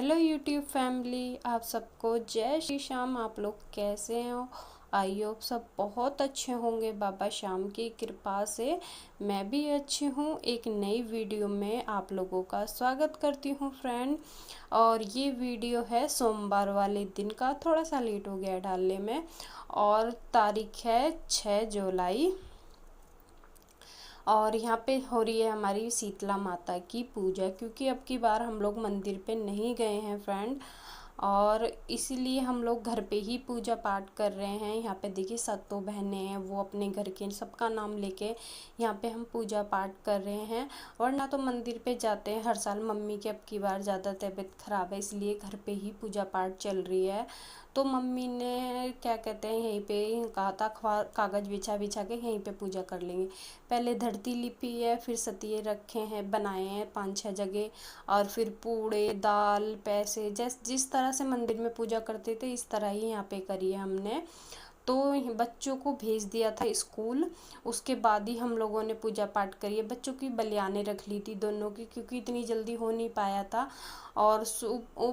Hello YouTube family, आप सबको जय श्री श्याम। आप लोग कैसे हो? आई होप सब बहुत अच्छे होंगे बाबा श्याम की कृपा से। मैं भी अच्छी हूँ। एक नई वीडियो में आप लोगों का स्वागत करती हूँ फ्रेंड। और ये वीडियो है सोमवार वाले दिन का, थोड़ा सा लेट हो गया डालने में। और तारीख है 6 जुलाई। और यहाँ पे हो रही है हमारी शीतला माता की पूजा, क्योंकि अब की बार हम लोग मंदिर पे नहीं गए हैं फ्रेंड, और इसीलिए हम लोग घर पे ही पूजा पाठ कर रहे हैं। यहाँ पे देखिए सातों बहनें हैं, वो अपने घर के सबका नाम लेके यहाँ पे हम पूजा पाठ कर रहे हैं। वरना तो मंदिर पे जाते हैं हर साल। मम्मी की अब की बार ज़्यादा तबीयत ख़राब है, इसलिए घर पे ही पूजा पाठ चल रही है। तो मम्मी ने क्या कहते हैं, यहीं पे कहा था कागज़ बिछा बिछा के यहीं पे पूजा कर लेंगे। पहले धरती लिपी है, फिर सतिये रखे हैं, बनाए हैं 5-6 जगह, और फिर पूड़े दाल पैसे जिस तरह से मंदिर में पूजा करते थे इस तरह ही यहाँ पे करी है हमने। तो बच्चों को भेज दिया था स्कूल, उसके बाद ही हम लोगों ने पूजा पाठ करी है। बच्चों की बलियाने रख ली थी दोनों की, क्योंकि इतनी जल्दी हो नहीं पाया था। और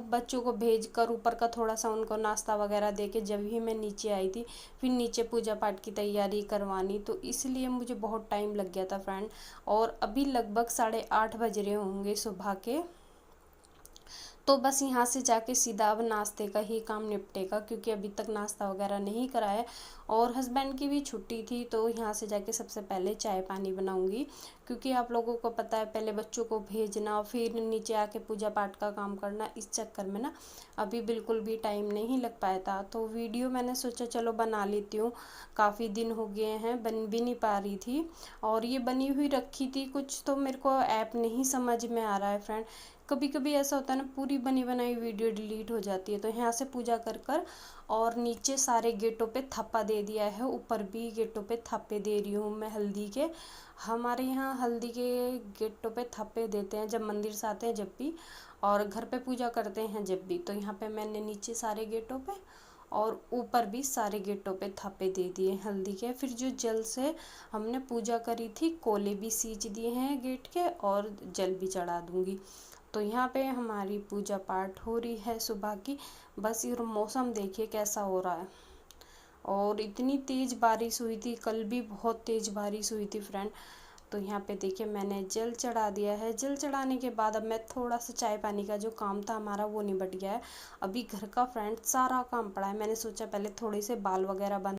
बच्चों को भेज कर ऊपर का थोड़ा सा उनको नाश्ता वगैरह दे के जब ही मैं नीचे आई थी, फिर नीचे पूजा पाठ की तैयारी करवानी, तो इसलिए मुझे बहुत टाइम लग गया था फ्रेंड। और अभी लगभग 8:30 बज रहे होंगे सुबह के। तो बस यहाँ से जाके सीधा अब नाश्ते का ही काम निपटेगा, क्योंकि अभी तक नाश्ता वगैरह नहीं करा है। और हस्बैंड की भी छुट्टी थी, तो यहाँ से जाके सबसे पहले चाय पानी बनाऊंगी, क्योंकि आप लोगों को पता है पहले बच्चों को भेजना फिर नीचे आके पूजा पाठ का काम करना, इस चक्कर में ना अभी बिल्कुल भी टाइम नहीं लग पाया था। तो वीडियो मैंने सोचा चलो बना लेती हूँ, काफ़ी दिन हो गए हैं बन भी नहीं पा रही थी। और ये बनी हुई रखी थी कुछ, तो मेरे को ऐप नहीं समझ में आ रहा है फ्रेंड। कभी कभी ऐसा होता है ना, पूरी बनी बनाई वीडियो डिलीट हो जाती है। तो यहाँ से पूजा कर कर और नीचे सारे गेटों पे थप्पा दे दिया है, ऊपर भी गेटों पे थप्पे दे रही हूँ मैं हल्दी के। हमारे यहाँ हल्दी के गेटों पे थप्पे देते हैं जब मंदिर से आते हैं, जब भी, और घर पे पूजा करते हैं जब भी। तो यहाँ पे मैंने नीचे सारे गेटों पे और ऊपर भी सारे गेटों पे थप्पे दे दिए हल्दी के। फिर जो जल से हमने पूजा करी थी, कोले भी सींच दिए हैं गेट के, और जल भी चढ़ा दूंगी। तो यहाँ पे हमारी पूजा पाठ हो रही है सुबह की। बस ये मौसम देखिए कैसा हो रहा है। और इतनी तेज़ बारिश हुई थी, कल भी बहुत तेज़ बारिश हुई थी फ्रेंड। तो यहाँ पे देखिए मैंने जल चढ़ा दिया है। जल चढ़ाने के बाद अब मैं थोड़ा सा चाय पानी का जो काम था हमारा वो निबट गया है। अभी घर का फ्रेंड सारा काम पड़ा है। मैंने सोचा पहले थोड़े से बाल वगैरह बन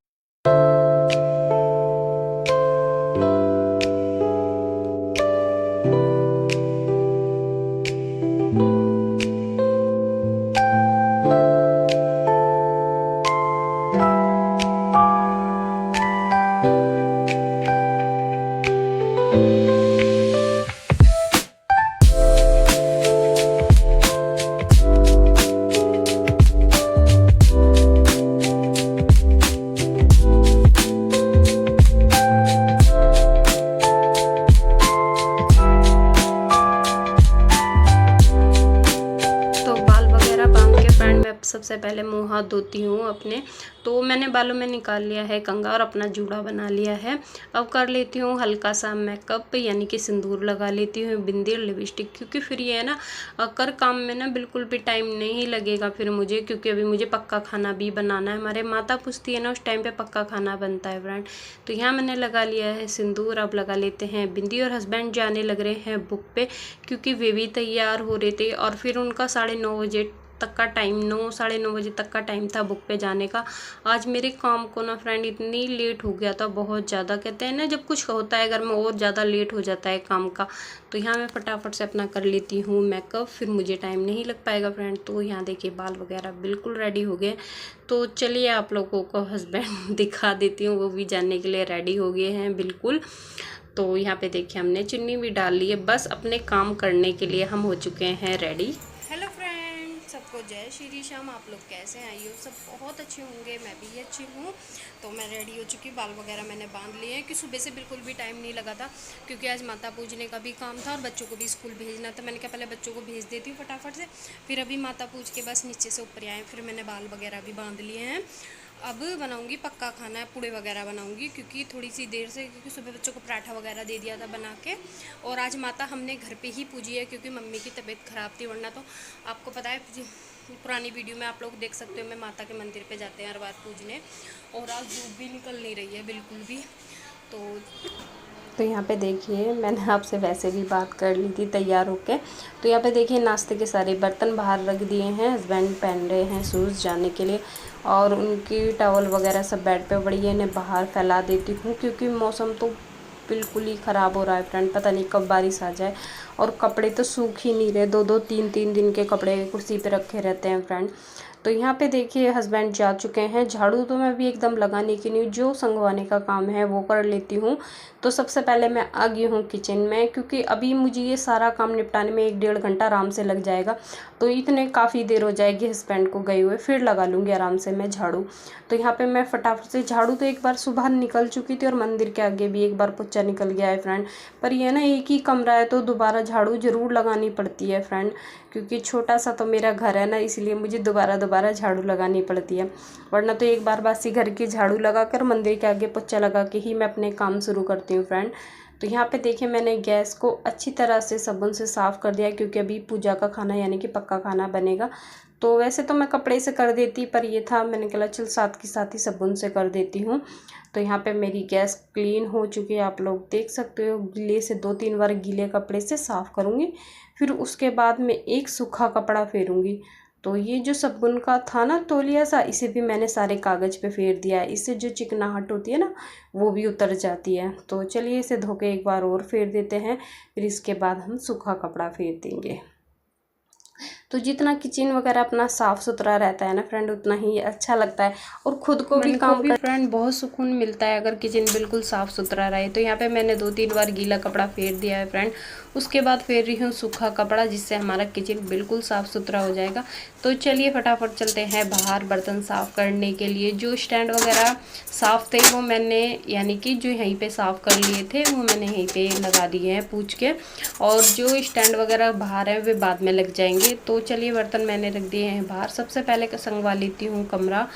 सबसे पहले मुँह हाथ धोती हूँ अपने। तो मैंने बालों में निकाल लिया है कंघा और अपना जूड़ा बना लिया है। अब कर लेती हूँ हल्का सा मेकअप, यानी कि सिंदूर लगा लेती हूँ, बिंदी और लिपस्टिक, क्योंकि फिर ये है ना कर काम में ना बिल्कुल भी टाइम नहीं लगेगा फिर मुझे, क्योंकि अभी मुझे पक्का खाना भी बनाना है। हमारे माता पूछती है ना उस टाइम पे पक्का खाना बनता है फ्रेंड। तो यहाँ मैंने लगा लिया है सिंदूर। अब लगा लेते हैं बिंदी। और हस्बैंड जाने लग रहे हैं बुक पे, क्योंकि वे भी तैयार हो रहे थे, और फिर उनका 9:30 बजे तक का टाइम, 9-9:30 बजे तक का टाइम था बुक पे जाने का। आज मेरे काम को ना फ्रेंड इतनी लेट हो गया था, बहुत ज़्यादा। कहते हैं ना जब कुछ होता है घर में और ज़्यादा लेट हो जाता है काम का। तो यहाँ मैं फटाफट से अपना कर लेती हूँ मेकअप, फिर मुझे टाइम नहीं लग पाएगा फ्रेंड। तो यहाँ देखिए बाल वगैरह बिल्कुल रेडी हो गए। तो चलिए आप लोगों को हस्बैंड दिखा देती हूँ, वो भी जाने के लिए रेडी हो गए हैं बिल्कुल। तो यहाँ पे देखिए हमने चुन्नी भी डाल ली है, बस अपने काम करने के लिए हम हो चुके हैं रेडी। हेलो फ्रेंड, सबको जय श्री श्याम। आप लोग कैसे हैं? आइए सब बहुत अच्छे होंगे, मैं भी अच्छी हूँ। तो मैं रेडी हो चुकी, बाल वगैरह मैंने बांध लिए हैं, कि सुबह से बिल्कुल भी टाइम नहीं लगा था, क्योंकि आज माता पूजने का भी काम था और बच्चों को भी स्कूल भेजना था। मैंने कहा पहले बच्चों को भेज देती हूँ फटाफट से, फिर अभी माता पूज के बस नीचे से ऊपर आए, फिर मैंने बाल वगैरह भी बांध लिए हैं। अब बनाऊंगी पक्का खाना, पूड़े वगैरह बनाऊंगी, क्योंकि थोड़ी सी देर से, क्योंकि सुबह बच्चों को पराठा वगैरह दे दिया था बना के। और आज माता हमने घर पे ही पूजी है, क्योंकि मम्मी की तबीयत ख़राब थी, वरना तो आपको पता है पुरानी वीडियो में आप लोग देख सकते हो, मैं माता के मंदिर पे जाते हैं हर बार पूजने। और आज धूप भी निकल नहीं रही है बिल्कुल भी। तो यहाँ पे देखिए मैंने आपसे वैसे भी बात कर ली थी तैयार होके। तो यहाँ पे देखिए नाश्ते के सारे बर्तन बाहर रख दिए हैं, हस्बैंड पहन रहे हैं शूज़ जाने के लिए, और उनकी टॉवल वगैरह सब बेड पे पड़ी है, इन्हें बाहर फैला देती हूँ, क्योंकि मौसम तो बिल्कुल ही ख़राब हो रहा है फ्रेंड, पता नहीं कब बारिश आ जाए। और कपड़े तो सूख ही नहीं रहे, 2-2 3-3 दिन के कपड़े कुर्सी पे रखे रहते हैं फ्रेंड। तो यहाँ पे देखिए हस्बैंड जा चुके हैं, झाड़ू तो मैं भी एकदम लगाने की नहीं, जो संगवाने का काम है वो कर लेती हूँ। तो सबसे पहले मैं आ गई हूँ किचन में, क्योंकि अभी मुझे ये सारा काम निपटाने में 1-1.5 घंटा आराम से लग जाएगा। तो इतने काफ़ी देर हो जाएगी हस्बैंड को गए हुए, फिर लगा लूँगी आराम से मैं झाड़ू। तो यहाँ पे मैं फटाफट से झाड़ू तो एक बार सुबह निकल चुकी थी, और मंदिर के आगे भी एक बार पोछा निकल गया है फ्रेंड। पर यह ना एक ही कमरा है, तो दोबारा झाड़ू ज़रूर लगानी पड़ती है फ्रेंड, क्योंकि छोटा सा तो मेरा घर है ना, इसलिए मुझे दोबारा झाड़ू लगानी पड़ती है। वरना तो एक बार बासी घर की झाड़ू लगा कर मंदिर के आगे पोछा लगा के ही मैं अपने काम शुरू करती हूँ फ्रेंड। तो यहाँ पे देखिए मैंने गैस को अच्छी तरह से साबुन से साफ़ कर दिया, क्योंकि अभी पूजा का खाना यानी कि पक्का खाना बनेगा। तो वैसे तो मैं कपड़े से कर देती, पर ये था मैंने कहा चल साथ के साथ ही साबुन से कर देती हूँ। तो यहाँ पे मेरी गैस क्लीन हो चुकी है, आप लोग देख सकते हो। गीले से 2-3 बार गीले कपड़े से साफ़ करूँगी, फिर उसके बाद में एक सूखा कपड़ा फेरूँगी। तो ये जो साबुन का था ना तौलिया सा, इसे भी मैंने सारे कागज़ पे फेर दिया है, इससे जो चिकनाहट होती है ना वो भी उतर जाती है। तो चलिए इसे धो के एक बार और फेर देते हैं, फिर इसके बाद हम सूखा कपड़ा फेर देंगे। तो जितना किचन वगैरह अपना साफ़ सुथरा रहता है ना फ्रेंड, उतना ही अच्छा लगता है, और ख़ुद को भी काम कर फ्रेंड बहुत सुकून मिलता है अगर किचन बिल्कुल साफ़ सुथरा रहे। तो यहाँ पे मैंने 2-3 बार गीला कपड़ा फेर दिया है फ्रेंड, उसके बाद फेर रही हूँ सूखा कपड़ा, जिससे हमारा किचन बिल्कुल साफ़ सुथरा हो जाएगा। तो चलिए फटाफट चलते हैं बाहर बर्तन साफ़ करने के लिए। जो स्टैंड वगैरह साफ़ थे वो मैंने यानी कि जो यहीं पे साफ़ कर लिए थे वो मैंने यहीं पे लगा दिए हैं पूछ के, और जो स्टैंड वगैरह बाहर है वे बाद में लग जाएंगे। तो चलिए बर्तन मैंने रख दिए हैं बाहर। सबसे पहले संगवा लेती हूँ कमरा,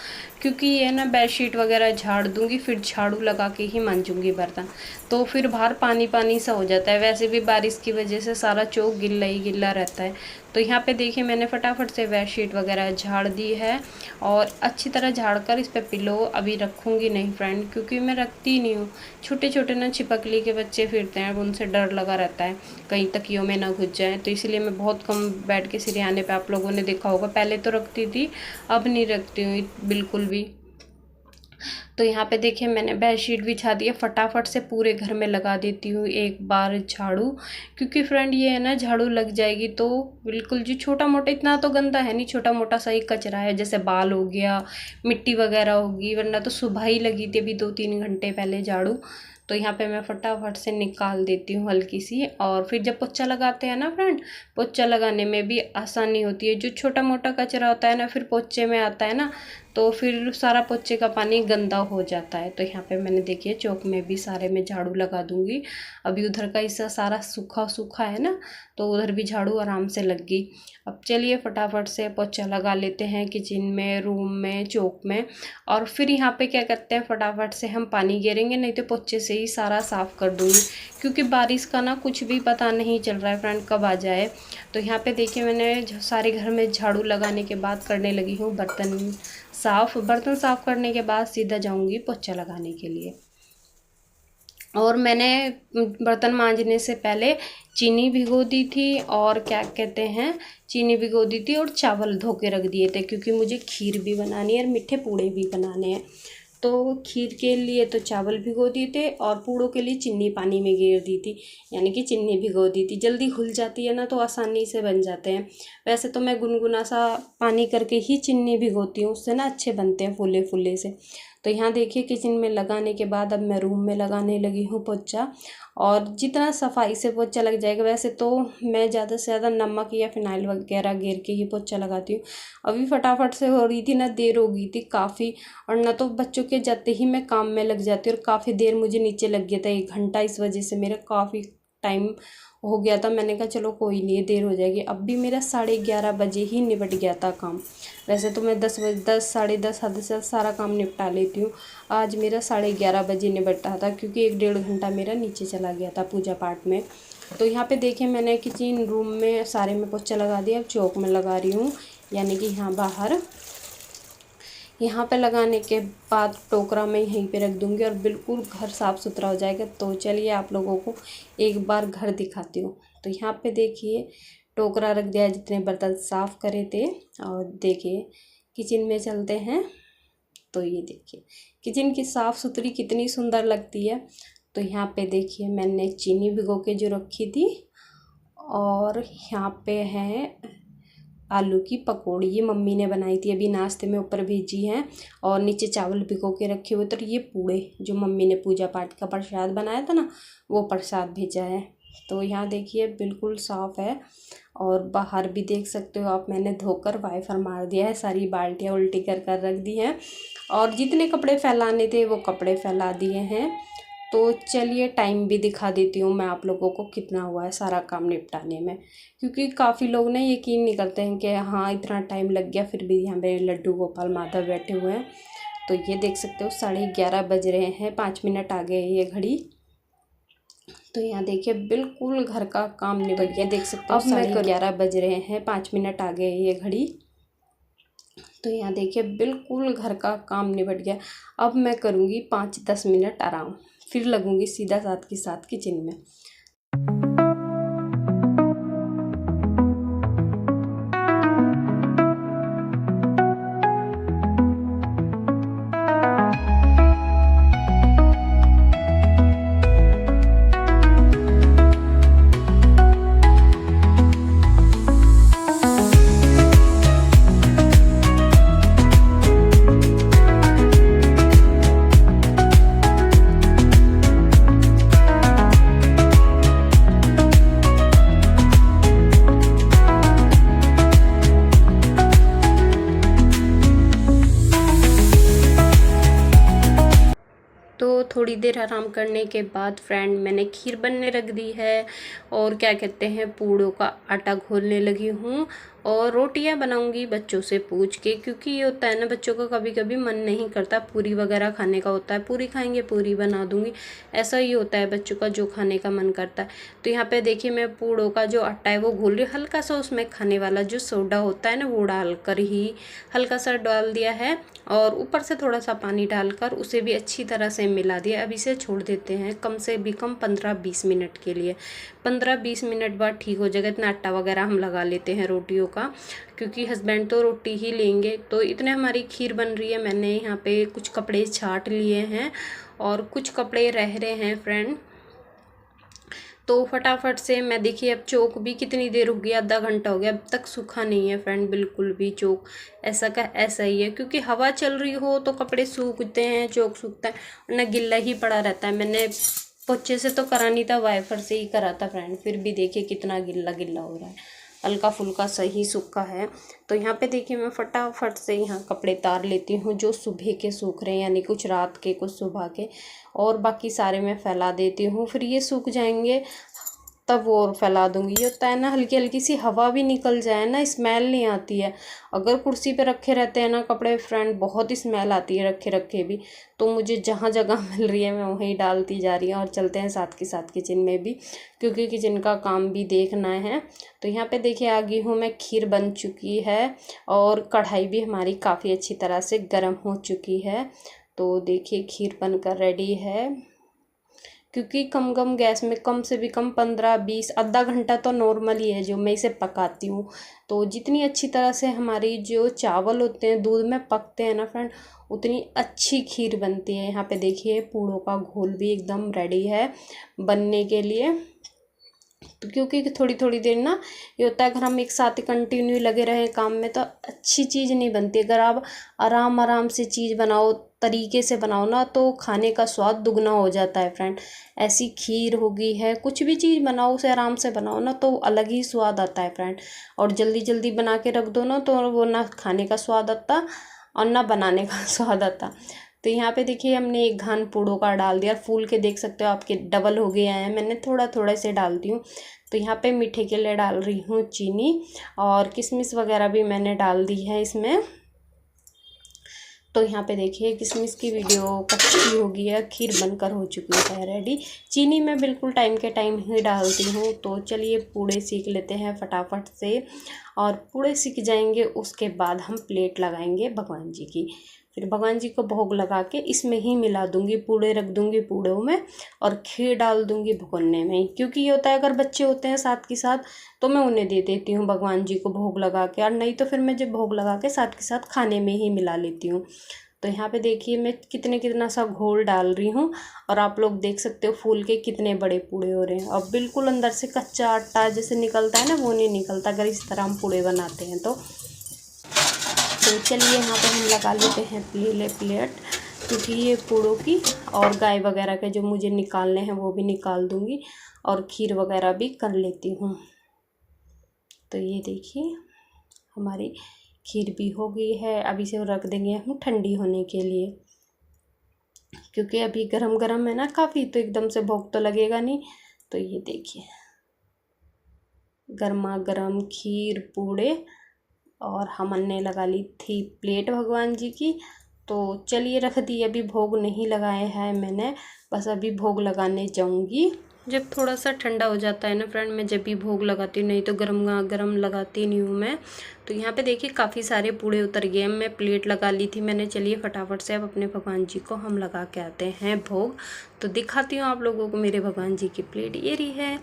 क्योंकि ये ना बेडशीट वगैरह झाड़ दूँगी, फिर झाड़ू लगा के ही मांजूँगी बर्तन, तो फिर बाहर पानी पानी सा हो जाता है। वैसे भी बारिश की वजह से सारा चौक गिल्ला ही गिल्ला रहता है। तो यहाँ पे देखिए मैंने फटाफट से बेडशीट वगैरह झाड़ दी है, और अच्छी तरह झाड़ कर इस पर पिलो अभी रखूँगी नहीं फ्रेंड, क्योंकि मैं रखती नहीं हूँ। छोटे छोटे ना छिपकली के बच्चे फिरते हैं, उनसे डर लगा रहता है कहीं तकियों में ना घुस जाए, तो इसलिए मैं बहुत कम बेड के सिरहाने पे, आप लोगों ने देखा होगा पहले तो रखती थी, अब नहीं रखती हूँ बिल्कुल भी। तो यहाँ पे देखिए मैंने बेडशीट बिछा दी है, फटाफट से पूरे घर में लगा देती हूँ एक बार झाड़ू, क्योंकि फ्रेंड ये है ना झाड़ू लग जाएगी तो बिल्कुल जो छोटा मोटा, इतना तो गंदा है नहीं, छोटा मोटा सा ही कचरा है, जैसे बाल हो गया, मिट्टी वगैरह होगी, वरना तो सुबह ही लगी थी अभी 2-3 घंटे पहले झाड़ू। तो यहाँ पे मैं फटाफट से निकाल देती हूँ हल्की सी, और फिर जब पोछा लगाते हैं ना फ्रेंड, पोछा लगाने में भी आसानी होती है। जो छोटा मोटा कचरा होता है ना फिर पोछे में आता है ना, तो फिर सारा पोछे का पानी गंदा हो जाता है। तो यहाँ पे मैंने देखिए चौक में भी सारे में झाड़ू लगा दूंगी। अभी उधर का हिस्सा सारा सूखा सूखा है ना, तो उधर भी झाड़ू आराम से लग गई। अब चलिए फटाफट से पोछा लगा लेते हैं किचन में, रूम में, चौक में, और फिर यहाँ पे क्या करते हैं फटाफट से हम पानी गिरेंगे, नहीं तो पोछे से ही सारा साफ़ कर दूँगी, क्योंकि बारिश का ना कुछ भी पता नहीं चल रहा है फ्रेंड कब आ जाए। तो यहाँ पे देखिए मैंने सारे घर में झाड़ू लगाने के बाद करने लगी हूँ बर्तन साफ़ करने के बाद सीधा जाऊँगी पोछा लगाने के लिए। और मैंने बर्तन मांजने से पहले चीनी भिगो दी थी, और क्या कहते हैं चीनी भिगो दी थी और चावल धो के रख दिए थे, क्योंकि मुझे खीर भी बनानी है और मीठे पूड़े भी बनाने हैं। तो खीर के लिए तो चावल भिगो दिए थे, और पूड़ों के लिए चीनी पानी में गेर दी थी, यानी कि चीनी भिगो दी थी। जल्दी घुल जाती है ना तो आसानी से बन जाते हैं। वैसे तो मैं गुनगुना सा पानी करके ही चीनी भिगोती हूँ, उससे ना अच्छे बनते हैं फूले फूले से। तो यहाँ देखिए किचन में लगाने के बाद अब मैं रूम में लगाने लगी हूँ पोछा, और जितना सफाई से पोछा लग जाएगा। वैसे तो मैं ज़्यादा से ज़्यादा नमक या फिनाइल वगैरह घेर के ही पोछा लगाती हूँ। अभी फटाफट से हो रही थी ना, देर हो गई थी काफ़ी, और ना तो बच्चों के जाते ही मैं काम में लग जाती हूँ, और काफ़ी देर मुझे नीचे लग गया था 1 घंटा, इस वजह से मेरा काफ़ी टाइम हो गया था। मैंने कहा चलो कोई नहीं, देर हो जाएगी। अब भी मेरा 11:30 बजे ही निपट गया था काम। वैसे तो मैं 10 साढ़े 10 हद से सारा काम निपटा लेती हूँ। आज मेरा 11:30 बजे निपटा था, क्योंकि 1-1.5 घंटा मेरा नीचे चला गया था पूजा पाठ में। तो यहाँ पे देखिए मैंने किचन रूम में सारे में पोछा लगा दिया। अब चौक में लगा रही हूँ, यानी कि यहाँ बाहर। यहाँ पे लगाने के बाद टोकरा मैं यहीं पे रख दूँगी और बिल्कुल घर साफ़ सुथरा हो जाएगा। तो चलिए आप लोगों को एक बार घर दिखाती हूँ। तो यहाँ पे देखिए टोकरा रख दिया, जितने बर्तन साफ़ करे थे। और देखिए किचन में चलते हैं। तो ये देखिए किचन की साफ़ सुथरी कितनी सुंदर लगती है। तो यहाँ पे देखिए मैंने चीनी भिगो के जो रखी थी, और यहाँ पे है आलू की पकौड़ी। ये मम्मी ने बनाई थी, अभी नाश्ते में ऊपर भेजी हैं। और नीचे चावल भिगो के रखे हुए। तो ये पूड़े जो मम्मी ने पूजा पाठ का प्रसाद बनाया था ना, वो प्रसाद भेजा है। तो यहाँ देखिए बिल्कुल साफ़ है। और बाहर भी देख सकते हो आप, मैंने धोकर वाइपर मार दिया है। सारी बाल्टियाँ उल्टी कर कर रख दी हैं, और जितने कपड़े फैलाने थे वो कपड़े फैला दिए हैं। तो चलिए टाइम भी दिखा देती हूँ मैं आप लोगों को कितना हुआ है सारा काम निपटाने में, क्योंकि काफ़ी लोग ना यकीन नहीं करते हैं कि हाँ इतना टाइम लग गया, फिर भी यहाँ पे लड्डू गोपाल माधव बैठे हुए हैं। तो ये देख सकते हो 11:30 बज रहे हैं, 5 मिनट आ गए ये घड़ी। तो यहाँ देखिए बिल्कुल घर का काम निपट गया, देख सकते हो 11:30 बज रहे हैं, 5 मिनट आ गए ये घड़ी। तो यहाँ देखिए बिल्कुल घर का काम निपट गया। अब मैं करूँगी 5-10 मिनट आराम, फिर लगूँगी सीधा साथ के साथ किचन में। तो थोड़ी देर आराम करने के बाद फ्रेंड मैंने खीर बनने रख दी है, और क्या कहते हैं पूड़ों का आटा घोलने लगी हूँ। और रोटियां बनाऊंगी बच्चों से पूछ के, क्योंकि ये होता है ना बच्चों का कभी कभी मन नहीं करता पूरी वगैरह खाने का, होता है पूरी खाएंगे पूरी बना दूंगी, ऐसा ही होता है बच्चों का जो खाने का मन करता है। तो यहाँ पे देखिए मैं पूड़ों का जो आटा है वो घोल रही हूँ। हल्का सा उसमें खाने वाला जो सोडा होता है ना, वो डालकर ही हल्का सा डाल दिया है, और ऊपर से थोड़ा सा पानी डालकर उसे भी अच्छी तरह से मिला दिया। अब इसे छोड़ देते हैं कम से भी कम 15-20 मिनट के लिए। 15-20 मिनट बाद ठीक हो जाएगा। इतना आटा वगैरह हम लगा लेते हैं रोटियों का, क्योंकि हस्बैंड तो रोटी ही लेंगे। तो इतने हमारी खीर बन रही है। मैंने यहाँ पे कुछ कपड़े छाट लिए हैं और कुछ कपड़े रह रहे हैं फ्रेंड। तो फटाफट से मैं देखिए अब चौक भी कितनी देर हो गई, आधा घंटा हो गया, अब तक सूखा नहीं है फ्रेंड बिल्कुल भी। चौक ऐसा का ऐसा ही है, क्योंकि हवा चल रही हो तो कपड़े सूखते हैं, चौक सूखता है, वरना गिल्ला ही पड़ा रहता है। मैंने पोछे से तो करा नहीं था, वाइपर से ही करा था फ्रेंड, फिर भी देखिए कितना गिल्ला गिल्ला हो रहा है, हल्का फुल्का सही सूखा है। तो यहाँ पे देखिए मैं फटाफट से यहाँ कपड़े तार लेती हूँ, जो सुबह के सूख रहे हैं, यानी कुछ रात के कुछ सुबह के, और बाकी सारे मैं फैला देती हूँ। फिर ये सूख जाएंगे तब और फैला दूंगी। ये होता है ना हल्की हल्की सी हवा भी निकल जाए ना, स्मेल नहीं आती है। अगर कुर्सी पे रखे रहते हैं ना कपड़े फ्रेंड, बहुत स्मेल आती है रखे रखे भी। तो मुझे जहाँ जगह मिल रही है मैं वहीं डालती जा रही हूँ। और चलते हैं साथ के साथ किचन में भी, क्योंकि किचन का काम भी देखना है। तो यहाँ पे देखिए आ गई हूँ मैं, खीर बन चुकी है और कढ़ाई भी हमारी काफ़ी अच्छी तरह से गर्म हो चुकी है। तो देखिए खीर बनकर रेडी है, क्योंकि कम गैस में कम से भी कम 15-20 आधा घंटा तो नॉर्मल ही है जो मैं इसे पकाती हूँ। तो जितनी अच्छी तरह से हमारी जो चावल होते हैं दूध में पकते हैं ना फ्रेंड, उतनी अच्छी खीर बनती है। यहाँ पे देखिए पूड़ों का घोल भी एकदम रेडी है बनने के लिए। तो क्योंकि थोड़ी थोड़ी देर ना ये होता है, अगर हम एक साथ कंटिन्यू लगे रहें काम में तो अच्छी चीज़ नहीं बनती। अगर आप आराम आराम से चीज़ बनाओ, तरीके से बनाओ ना, तो खाने का स्वाद दुगना हो जाता है फ्रेंड। ऐसी खीर हो गई है, कुछ भी चीज़ बनाओ उसे आराम से बनाओ ना, तो अलग ही स्वाद आता है फ्रेंड। और जल्दी जल्दी बना के रख दो ना, तो वो ना खाने का स्वाद आता और ना बनाने का स्वाद आता। तो यहाँ पे देखिए हमने एक घान पूड़ों का डाल दिया, फूल के देख सकते हो आपके डबल हो गया है। मैंने थोड़ा थोड़ा से डालती हूँ। तो यहाँ पे मीठे के लिए डाल रही हूँ चीनी, और किशमिश वगैरह भी मैंने डाल दी है इसमें। तो यहाँ पे देखिए किशमिश की वीडियो कच्ची हो गई है, खीर बनकर हो चुकी है रेडी। चीनी मैं बिल्कुल टाइम के टाइम ही डालती हूँ। तो चलिए पूड़े सीख लेते हैं फटाफट से, और पूड़े सीख जाएंगे उसके बाद हम प्लेट लगाएंगे भगवान जी की। फिर भगवान जी को भोग लगा के इसमें ही मिला दूंगी, पूड़े रख दूंगी पूड़ों में, और खीर डाल दूंगी भगोने में। क्योंकि ये होता है अगर बच्चे होते हैं साथ के साथ तो मैं उन्हें दे देती हूँ भगवान जी को भोग लगा के, और नहीं तो फिर मैं जब भोग लगा के साथ के साथ खाने में ही मिला लेती हूँ। तो यहाँ पे देखिए मैं कितना सा घोल डाल रही हूँ, और आप लोग देख सकते हो फूल के कितने बड़े पूड़े हो रहे हैं। और बिल्कुल अंदर से कच्चा आटा जैसे निकलता है ना, वो नहीं निकलता अगर इस तरह हम पूड़े बनाते हैं तो चलिए यहाँ पे हम लगा लेते हैं प्लेट, क्योंकि ये पूड़ों की और गाय वगैरह के जो मुझे निकालने हैं वो भी निकाल दूँगी, और खीर वगैरह भी कर लेती हूँ। तो ये देखिए हमारी खीर भी हो गई है। अभी इसे रख देंगे हम ठंडी होने के लिए, क्योंकि अभी गरम गरम है ना काफ़ी, तो एकदम से भूख तो लगेगा नहीं। तो ये देखिए गर्मा गर्म खीर पूड़े, और हमने लगा ली थी प्लेट भगवान जी की। तो चलिए रख दी, अभी भोग नहीं लगाए हैं मैंने, बस अभी भोग लगाने जाऊंगी। जब थोड़ा सा ठंडा हो जाता है ना फ्रेंड, मैं जब भी भोग लगाती हूँ, नहीं तो गरम गरम लगाती नहीं हूँ मैं। तो यहाँ पे देखिए काफ़ी सारे पूड़े उतर गए, मैं प्लेट लगा ली थी मैंने। चलिए फटाफट से अब अपने भगवान जी को हम लगा के आते हैं भोग। तो दिखाती हूँ आप लोगों को मेरे भगवान जी की प्लेट, ये रही है।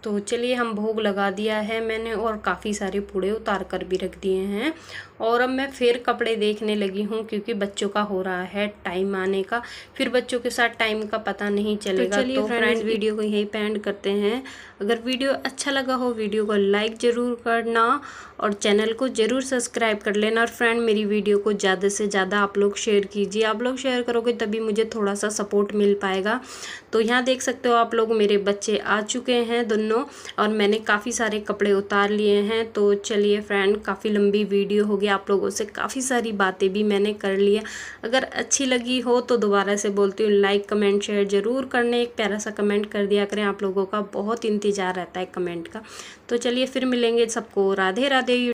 तो चलिए हम भोग लगा दिया है मैंने, और काफ़ी सारे पूड़े उतार कर भी रख दिए हैं। और अब मैं फिर कपड़े देखने लगी हूँ, क्योंकि बच्चों का हो रहा है टाइम आने का, फिर बच्चों के साथ टाइम का पता नहीं चलेगा। तो चलिए फ्रेंड्स वीडियो को यहीं पे एंड करते हैं। अगर वीडियो अच्छा लगा हो वीडियो को लाइक ज़रूर करना, और चैनल को ज़रूर सब्सक्राइब कर लेना। और फ्रेंड मेरी वीडियो को ज़्यादा से ज़्यादा आप लोग शेयर कीजिए, आप लोग शेयर करोगे तभी मुझे थोड़ा सा सपोर्ट मिल पाएगा। तो यहाँ देख सकते हो आप लोग मेरे बच्चे आ चुके हैं दोनों, और मैंने काफ़ी सारे कपड़े उतार लिए हैं। तो चलिए फ्रेंड काफ़ी लंबी वीडियो हो गई, आप लोगों से काफ़ी सारी बातें भी मैंने कर लिया। अगर अच्छी लगी हो तो दोबारा से बोलती हूँ लाइक कमेंट शेयर ज़रूर करने, एक प्यारा सा कमेंट कर दिया करें, आप लोगों का बहुत इंतज़ार रहता है कमेंट का। तो चलिए फिर मिलेंगे, सबको राधे राधे।